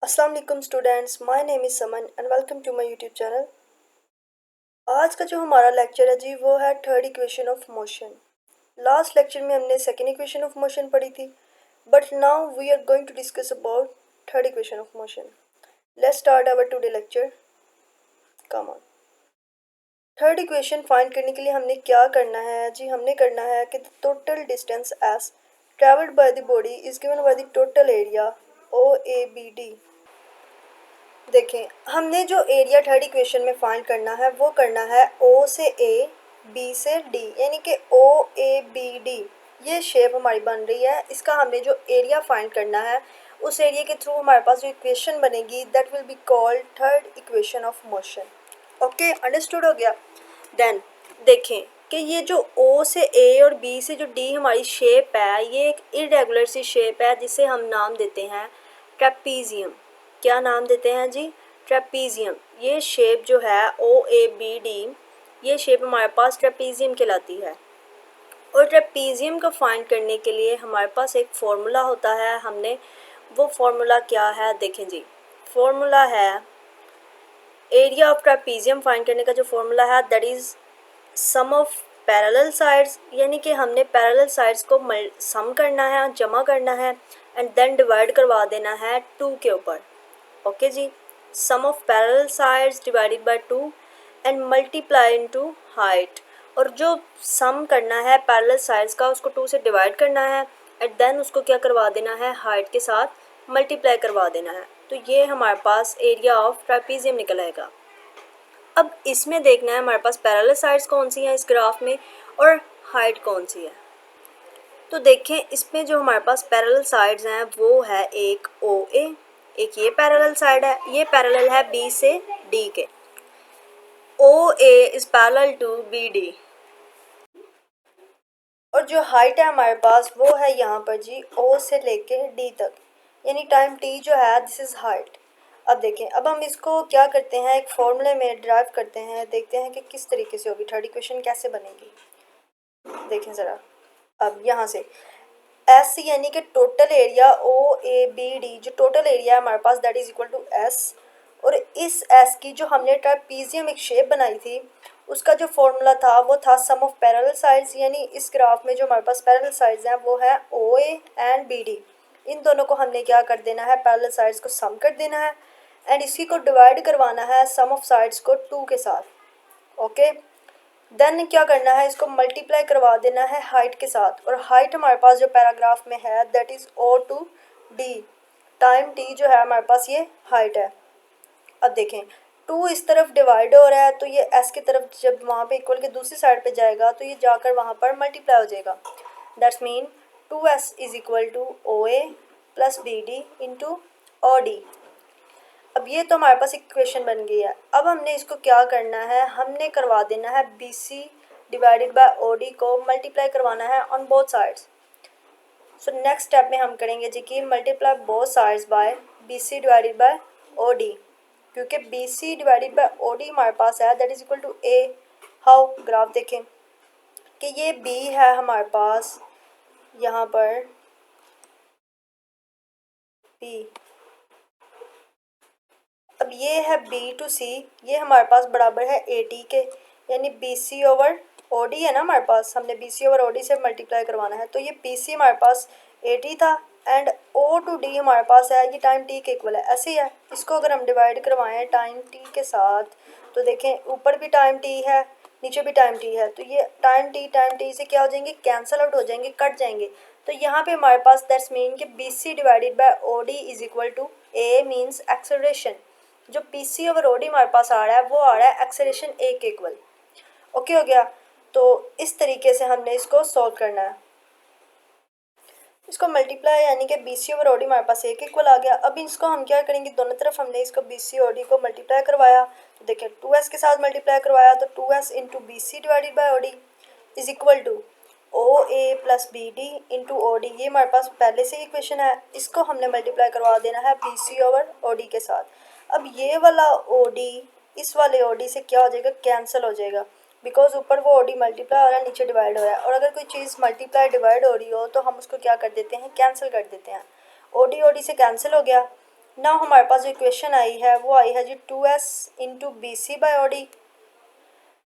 अस्सलाम वालेकुम students, my name is Saman and welcome to my YouTube channel. आज का जो हमारा लेक्चर है जी वो है third equation of motion. Last lecture में हमने सेकंड इक्वेशन ऑफ मोशन पढ़ी थी, but now we are going to discuss about third equation of motion. Let's start our today lecture. Come on. Third equation find करने के लिए हमने क्या करना है जी, हमने करना है कि the total distance S travelled by the body is given by the total area O A B D. देखें, हमने जो एरिया थर्ड इक्वेशन में फाइंड करना है वो करना है ओ से ए, बी से डी, यानी कि ओ ए बी डी ये शेप हमारी बन रही है। इसका हमने जो एरिया फाइंड करना है उस एरिया के थ्रू हमारे पास जो इक्वेशन बनेगी that will be called third equation of motion. Okay, understood हो गया। देन देखें कि ये जो ओ से ए और बी से जो डी हमारी शेप है ये एक इरेगुलर सी शेप है जिसे हम नाम देते हैं ट्रेपीजियम। क्या नाम देते हैं जी? ट्रेपीजियम। ये शेप जो है ओ ए बी डी ये शेप हमारे पास ट्रेपीजियम कहलाती है। और ट्रेपीजियम को फाइंड करने के लिए हमारे पास एक फॉर्मूला होता है। हमने वो फॉर्मूला क्या है देखें जी, फॉर्मूला है एरिया ऑफ ट्रेपीजियम फाइंड करने का जो फॉर्मूला है that is sum of parallel sides, यानी कि हमने पैरेलल साइड्स को सम करना है, जमा करना है एंड देन डिवाइड करवा देना है 2 के ऊपर। ओके जी, sum of parallel sides divided by 2 and multiply into height. और जो सम करना है पैरेलल साइड्स का उसको 2 से डिवाइड करना है एंड देन उसको क्या करवा देना है, हाइट के साथ मल्टीप्लाई करवा देना है। तो ये हमारे पास एरिया ऑफ ट्रेपीजियम निकल आएगा। अब इसमें देखना है हमारे पास पैरेलल साइड्स कौन सी हैं इस ग्राफ में और हाइट कौन सी है। तो देखें इसमें जो हमारे पास पैरेलल साइड्स हैं वो है एक ओ ए, एक ये पैरेलल साइड है, ये पैरेलल है बी से डी के। O A is parallel to B D. और जो हाइट है हमारे पास वो है यहाँ पर जी ओ से लेके डी तक, यानी टाइम टी जो है दिस इज़ हाइट। अब देखें, अब हम इसको क्या करते हैं, एक फॉर्मूले में ड्राइव करते हैं, देखते हैं कि किस तरीके से होगी, थर्ड इक्वेशन कैसे बनेगी। देखें ज़रा, अब यहाँ से एस यानी कि total area O A B D, जो टोटल एरिया है हमारे पास that is equal to S. और इस एस की जो हमने ट्रापेजियम एक शेप बनाई थी उसका जो फॉर्मूला था वो था सम ऑफ पैरेलल साइड्स, यानी इस ग्राफ में जो हमारे पास पैरेलल साइड्स हैं वो है ओ ए एंड बी डी। इन दोनों को हमने क्या कर देना है, पैरेलल साइड्स को सम कर देना है एंड इसी को डिवाइड करवाना है सम ऑफ साइड्स को 2 के साथ। ओके, देन क्या करना है, इसको मल्टीप्लाई करवा देना है हाइट के साथ। और हाइट हमारे पास जो पैराग्राफ में है that is O to D, time T जो है हमारे पास ये हाइट है। अब देखें 2 इस तरफ डिवाइड हो रहा है तो ये एस की तरफ जब वहाँ पे इक्वल के दूसरी साइड पे जाएगा तो ये जाकर वहाँ पर मल्टीप्लाई हो जाएगा। That's mean 2s is equal to O A plus B D into O D. अब ये तो हमारे पास इक्वेशन बन गई है। अब हमने इसको क्या करना है, हमने करवा देना है B C divided by O D को मल्टीप्लाई करवाना है on both sides. So next step में हम करेंगे जी कि multiply both sides by B C divided by O D, क्योंकि B C divided by O D हमारे पास है that is equal to A. How, graph देखें कि ये बी है हमारे पास यहाँ पर बी, अब ये है बी टू सी, ये हमारे पास बराबर है ए टी के, यानी B C over O D है ना हमारे पास, हमने B C over O D से मल्टीप्लाई करवाना है। तो ये बी सी हमारे पास ए टी था एंड ओ टू डी हमारे पास है, ये टाइम टी के इक्वल है। ऐसे ही है, इसको अगर हम डिवाइड करवाएं टाइम टी के साथ तो देखें ऊपर भी टाइम टी है नीचे भी टाइम टी है, तो ये टाइम टी से क्या हो जाएंगे, कैंसल आउट हो जाएंगे, कट जाएंगे। तो यहाँ पे हमारे पास दैट्स मीन कि B C divided by O D is equal to A means acceleration. जो P C over O D हमारे पास आ रहा है वो आ रहा है एक्सेलरेशन ए के इक्वल। ओके हो गया, तो इस तरीके से हमने इसको सॉल्व करना है। इसको मल्टीप्लाई यानी कि B C over O D हमारे पास ए के इक्वल आ गया। अब इसको हम क्या करेंगे, दोनों तरफ हमने इसको बी सी ओ डी को मल्टीप्लाई करवाया तो देखिए 2s के साथ मल्टीप्लाई करवाया तो 2s into B C divided by O D is equal to O A plus B D into O D. ये हमारे पास पहले से ही इक्वेशन है, इसको हमने मल्टीप्लाई करवा देना है B C over O D के साथ। अब ये वाला ओ डी इस वाले ओ डी से क्या हो जाएगा, कैंसिल हो जाएगा, बिकॉज ऊपर वो ओ डी मल्टीप्लाई हो रहा है नीचे डिवाइड हो रहा है। और अगर कोई चीज़ मल्टीप्लाई डिवाइड हो रही हो तो हम उसको क्या कर देते हैं, कैंसिल कर देते हैं। ओ डी से कैंसिल हो गया। ना हमारे पास जो इक्वेशन आई है वो आई है जी 2s into B C by O D.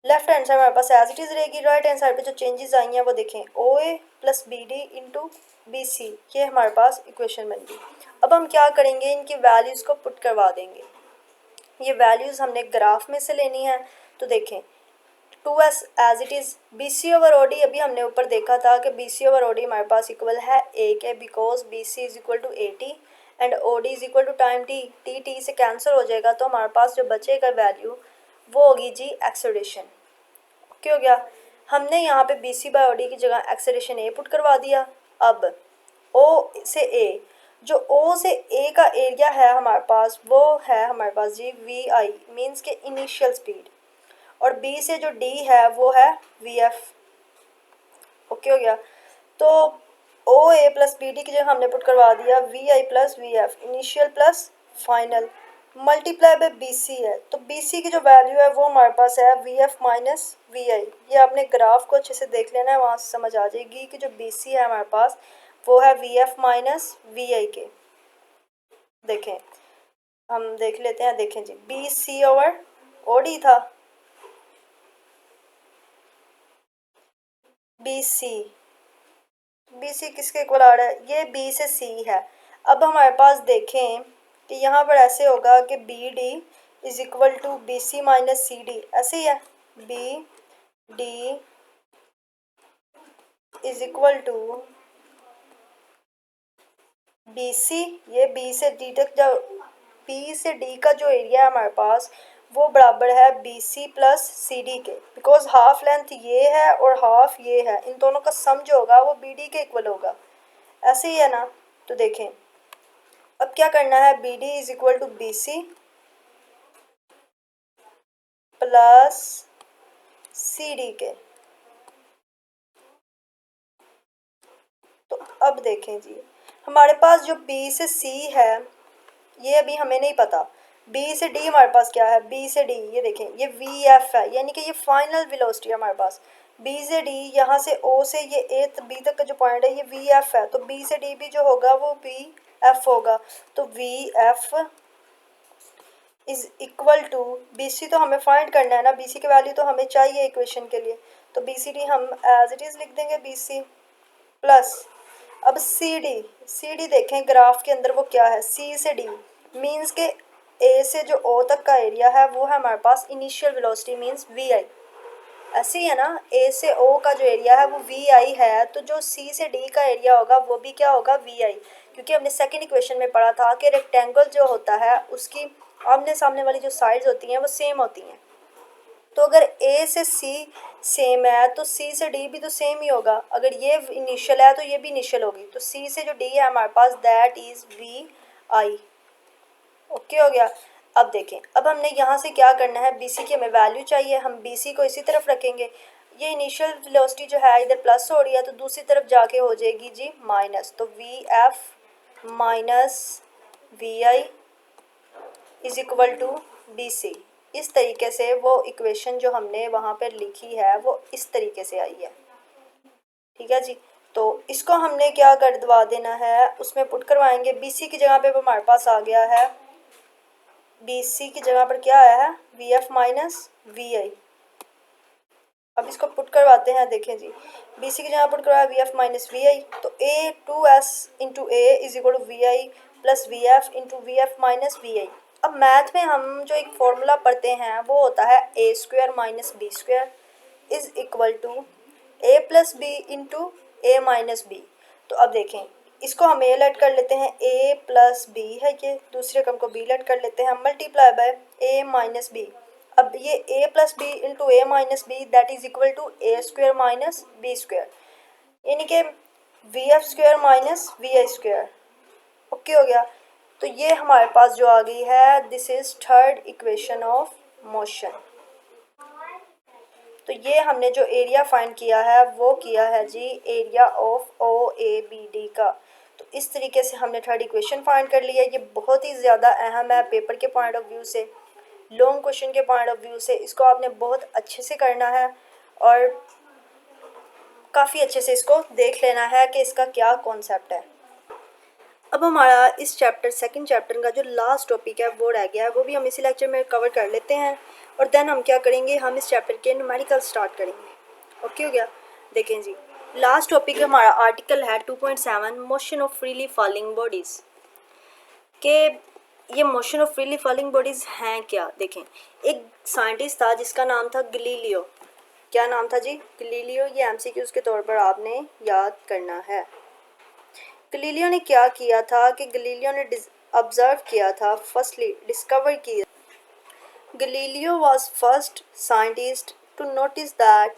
Left hand side हमारे पास एज इट इज़ रहेगी, राइट हैंड साइड पे जो चेंजेस आई हैं वो देखें O A plus B D into B C, ये हमारे पास इक्वेशन बन गई। अब हम क्या करेंगे, इनकी वैल्यूज़ को पुट करवा देंगे। ये वैल्यूज़ हमने ग्राफ में से लेनी है। तो देखें 2s as it is, B C over O D अभी हमने ऊपर देखा था कि B C over O D हमारे पास इक्वल है ए के, because B C is equal to A T and O D is equal to time T. T T से कैंसिल हो जाएगा तो हमारे पास जो बचेगा वैल्यू वो होगी जी एक्सेलरेशन। ओके हो गया। हमने यहाँ पे B C by O D की जगह एक्सेलरेशन ए पुट करवा दिया। अब ओ से ए, जो ओ से ए का एरिया है हमारे पास वो है हमारे पास जी वी आई, मीन्स के इनिशियल स्पीड, और बी से जो डी है वो है वी एफ। ओके हो गया। तो O A plus B D की जगह हमने पुट करवा दिया V I plus V F, initial plus final, multiply by B C है। तो बी सी की जो वैल्यू है वो हमारे पास है वी एफ माइनस वी आई। ये आपने ग्राफ को अच्छे से देख लेना है, वहाँ से समझ आ जाएगी कि जो बी सी है हमारे पास वो है V F minus V I के। देखें हम देख लेते हैं, देखें जी B C over O D था, बी सी, बी सी किसके इक्वल आ रहा है, ये बी से सी है। अब हमारे पास देखें कि यहाँ पर ऐसे होगा कि B D is equal to B C minus C D, ऐसे ही है। B D is equal to B C, ये बी से डी तक जो बी से डी का जो एरिया है हमारे पास वो बराबर है B C plus C D के, बिकॉज हाफ लेंथ ये है और हाफ ये है, इन दोनों का सम जो होगा वो बी डी के इक्वल होगा, ऐसे ही है ना। तो देखें अब क्या करना है, B D is equal to B C plus C D के। तो अब देखें जी हमारे पास जो बी से सी है ये अभी हमें नहीं पता, बी से डी हमारे पास क्या है, बी से डी ये देखें ये वी एफ है, यानी कि ये फाइनल वेलोसिटी है हमारे पास। बी से डी यहाँ से ओ से ये ए बी तक का जो पॉइंट है ये वी एफ है, तो बी से डी भी जो होगा वो वी एफ होगा। तो V F is equal to B C, तो हमें फाइंड करना है ना, बी सी की वैल्यू तो हमें चाहिए इक्वेशन के लिए, तो बी सी डी हम एज इट इज़ लिख देंगे बी सी प्लस, अब सी डी, सी डी देखें ग्राफ के अंदर वो क्या है, सी से डी मीन्स के ए से जो ओ तक का एरिया है वो है हमारे पास इनिशियल वेलोसिटी मीन्स वी आई, ऐसे ही है ना। ए से ओ का जो एरिया है वो वी आई है, तो जो सी से डी का एरिया होगा वो भी क्या होगा वी आई, क्योंकि हमने सेकंड इक्वेशन में पढ़ा था कि रेक्टेंगल जो होता है उसकी आमने सामने वाली जो साइड्स होती हैं वो सेम होती हैं। तो अगर ए से सी सेम है तो सी से डी भी तो सेम ही होगा, अगर ये इनिशियल है तो ये भी इनिशियल होगी, तो सी से जो डी है हमारे पास that is V I. Okay हो गया। अब देखें अब हमने यहाँ से क्या करना है, बी सी की हमें वैल्यू चाहिए, हम बी सी को इसी तरफ रखेंगे। ये इनिशियल वेलोसिटी जो है इधर प्लस हो रही है तो दूसरी तरफ जाके हो जाएगी जी माइनस, तो V F minus V I is equal to B C. इस तरीके से वो इक्वेशन जो हमने वहाँ पर लिखी है वो इस तरीके से आई है, ठीक है जी। तो इसको हमने क्या कर दवा देना है, उसमें पुट करवाएंगे, बी सी की जगह पे हमारे पास आ गया है, बी सी की जगह पर क्या आया है V F minus V I. अब इसको पुट करवाते हैं, देखें जी बी सी की जगह पुट करवाया V F minus V I, तो A two S into A is equal to V I plus V F into V F minus V I. अब मैथ में हम जो एक फॉर्मूला पढ़ते हैं वो होता है A square minus B square is equal to A plus B into A minus B. तो अब देखें इसको हम ए लेट कर लेते हैं, ए प्लस बी है, ये दूसरे क्रम को बी लेट कर लेते हैं, multiply by A minus B. अब ये A plus B into A minus B that is equal to A square minus B square, यानी कि V F square minus V I square. Okay हो गया। तो ये हमारे पास जो आ गई है this is third equation of motion. तो ये हमने जो एरिया फाइंड किया है वो किया है जी area of O A B D का। तो इस तरीके से हमने थर्ड इक्वेशन फाइंड कर लिया। ये बहुत ही ज़्यादा अहम है पेपर के पॉइंट ऑफ व्यू से, लॉन्ग क्वेश्चन के पॉइंट ऑफ व्यू से, इसको आपने बहुत अच्छे से करना है और काफ़ी अच्छे से इसको देख लेना है कि इसका क्या कॉन्सेप्ट है। अब हमारा इस सेकंड चैप्टर का जो लास्ट टॉपिक है वो रह गया है, वो भी हम इसी लेक्चर में कवर कर लेते हैं और देन हम क्या करेंगे, हम इस चैप्टर के न्यूमेरिकल स्टार्ट करेंगे। ओके हो गया। देखें जी, लास्ट टॉपिक हमारा आर्टिकल है 2.7 motion of freely falling bodies के। ये motion of freely falling bodies हैं क्या। देखें, एक साइंटिस्ट था जिसका नाम था गलीलियो। क्या नाम था जी? गलीलियो। ये एमसीक्यूज़ के तौर पर आपने याद करना है। गलीलियो ने क्या किया था कि गलीलियो ने ऑब्जर्व किया था, फर्स्टली डिस्कवर किया। Galileo was first scientist to notice that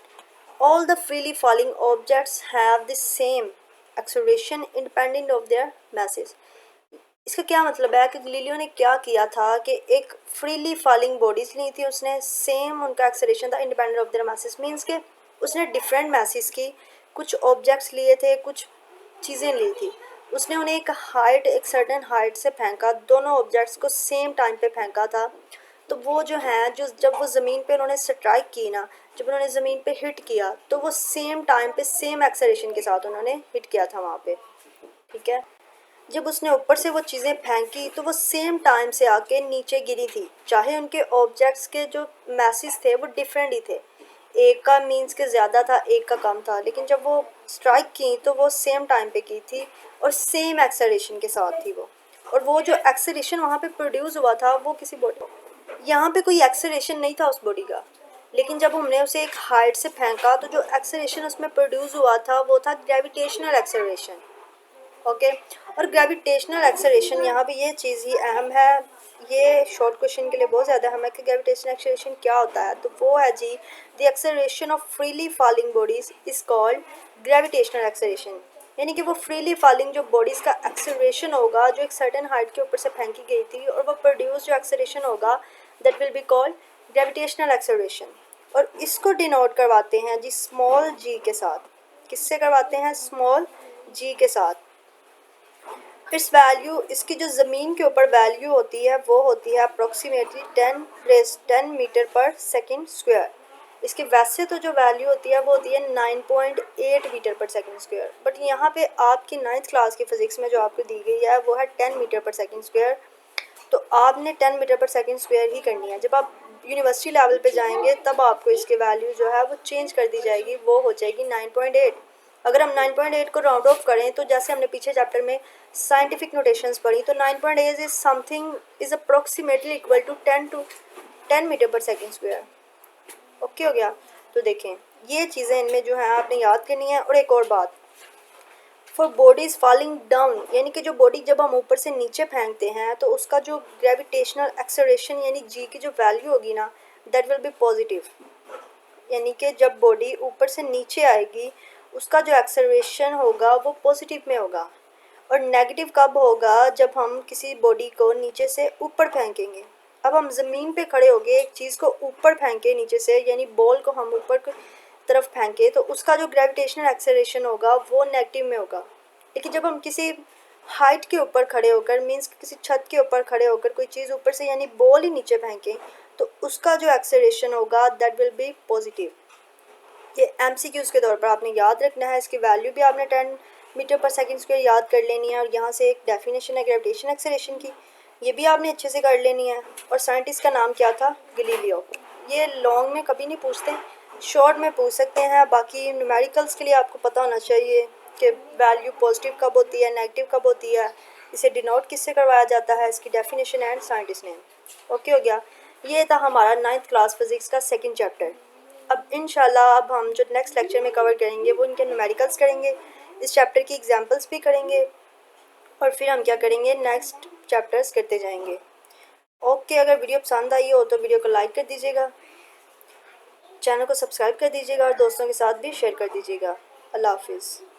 all the freely falling objects have the same acceleration independent of their masses। इसका क्या मतलब है कि गलीलियो ने क्या किया था कि एक फ्रीली फॉलिंग बॉडीज ली थी उसने, सेम उनका एक्सेलरेशन था independent of their masses. Means के उसने डिफरेंट मासेस की कुछ ऑब्जेक्ट्स लिए थे, कुछ चीज़ें ली थी, उसने उन्हें एक सर्टेन हाइट से फेंका, दोनों ऑब्जेक्ट्स को सेम टाइम पे फेंका था। तो वो जो है, जो जब वो ज़मीन पे उन्होंने स्ट्राइक की ना, जब उन्होंने ज़मीन पे हिट किया तो वो सेम टाइम पे सेम एक्सेलरेशन के साथ उन्होंने हिट किया था वहाँ पे। ठीक है। जब उसने ऊपर से वो चीज़ें फेंकी तो वो सेम टाइम से आके नीचे गिरी थी, चाहे उनके ऑब्जेक्ट्स के जो मैसेज थे वो डिफरेंट ही थे, एक का मीन्स के ज़्यादा था, एक का कम था, लेकिन जब वो स्ट्राइक की तो वो सेम टाइम पे की थी और सेम एक्सेलरेशन के साथ थी वो। और वो जो एक्सेलरेशन वहाँ पे प्रोड्यूस हुआ था वो किसी बॉडी, यहाँ पे कोई एक्सेलरेशन नहीं था उस बॉडी का, लेकिन जब हमने उसे एक हाइट से फेंका तो जो एक्सेलरेशन उसमें प्रोड्यूस हुआ था वो था ग्रेविटेशनल एक्सेलरेशन। ओके। और ग्रेविटेशनल एक्सेलरेशन, यहाँ पे ये चीज़ ही अहम है, ये शॉर्ट क्वेश्चन के लिए बहुत ज़्यादा अहम है कि ग्रेविटेशनल एक्सेलरेशन क्या होता है। तो वो है जी, the acceleration of freely falling bodies is called gravitational acceleration. यानी कि वो फ्रीली फॉलिंग जो बॉडीज़ का एक्सेलरेशन होगा, जो एक सर्टेन हाइट के ऊपर से फेंकी गई थी, और वो प्रोड्यूस जो एक्सेलरेशन होगा that will be called gravitational acceleration. और इसको डिनोट करवाते हैं जी स्मॉल जी के साथ। किससे करवाते हैं? स्मॉल जी के साथ। इस वैल्यू, इसकी जो ज़मीन के ऊपर वैल्यू होती है वो होती है approximately 10 meter per second square. इसकी वैसे तो जो वैल्यू होती है वो होती है 9.8 metre per second square, but यहाँ पे आपकी 9th क्लास की फिज़िक्स में जो आपको दी गई है वो है 10 मीटर पर सेकेंड स्क्वायर। तो आपने 10 मीटर पर सेकेंड स्क्वायर ही करनी है। जब आप यूनिवर्सिटी लेवल पे जाएंगे तब आपको इसकी वैल्यू जो है वो चेंज कर दी जाएगी, वो हो जाएगी 9.8। अगर हम 9.8 को राउंड ऑफ करें तो जैसे हमने पीछे चैप्टर में साइंटिफिक नोटेशंस पढ़ी, तो 9.8 is something is approximately equal to 10 meter per second square. Okay हो गया। तो देखें, ये चीज़ें इनमें जो है आपने याद करनी है। और एक और बात, फॉर बॉडीज फॉलिंग डाउन, यानी कि जो बॉडी जब हम ऊपर से नीचे फेंकते हैं तो उसका जो ग्रेविटेशनल एक्सेलरेशन यानी जी की जो वैल्यू होगी ना, दैट विल बी पॉजिटिव। यानी कि जब बॉडी ऊपर से नीचे आएगी उसका जो एक्सेलरेशन होगा वो पॉजिटिव में होगा। और नेगेटिव कब होगा? जब हम किसी बॉडी को नीचे से ऊपर फेंकेंगे। अब हम ज़मीन पे खड़े होके एक चीज़ को ऊपर फेंके नीचे से, यानी बॉल को हम ऊपर की तरफ फेंके, तो उसका जो ग्रेविटेशनल एक्सेलरेशन होगा वो नेगेटिव में होगा। लेकिन जब हम किसी हाइट के ऊपर खड़े होकर, मीन्स किसी छत के ऊपर खड़े होकर कोई चीज़ ऊपर से यानी बॉल ही नीचे फेंकें, तो उसका जो एक्सेलरेशन होगा दैट विल बी पॉजिटिव। ये एमसीक्यूज़ के तौर पर आपने याद रखना है। इसकी वैल्यू भी आपने 10 मीटर पर सेकेंड स्क्वायर याद कर लेनी है, और यहाँ से एक डेफिनेशन है ग्रेविटेशन एक्सेलरेशन की, ये भी आपने अच्छे से कर लेनी है। और साइंटिस्ट का नाम क्या था? गलीलियो। ये लॉन्ग में कभी नहीं पूछते, शॉर्ट में पूछ सकते हैं। बाकी न्यूमेरिकल्स के लिए आपको पता होना चाहिए कि वैल्यू पॉजिटिव कब होती है, नेगेटिव कब होती है, इसे डिनोट किससे करवाया जाता है, इसकी definition and scientist name. Okay हो गया। ये था हमारा 9th क्लास फिज़िक्स का सेकेंड चैप्टर। अब इंशाल्लाह अब हम जो नेक्स्ट लेक्चर में कवर करेंगे वो इनके न्यूमेरिकल्स करेंगे, इस चैप्टर की एग्जांपल्स भी करेंगे, और फिर हम क्या करेंगे, नेक्स्ट चैप्टर्स करते जाएंगे। ओके, अगर वीडियो पसंद आई हो तो वीडियो को लाइक कर दीजिएगा, चैनल को सब्सक्राइब कर दीजिएगा और दोस्तों के साथ भी शेयर कर दीजिएगा। अल्लाह हाफिज़।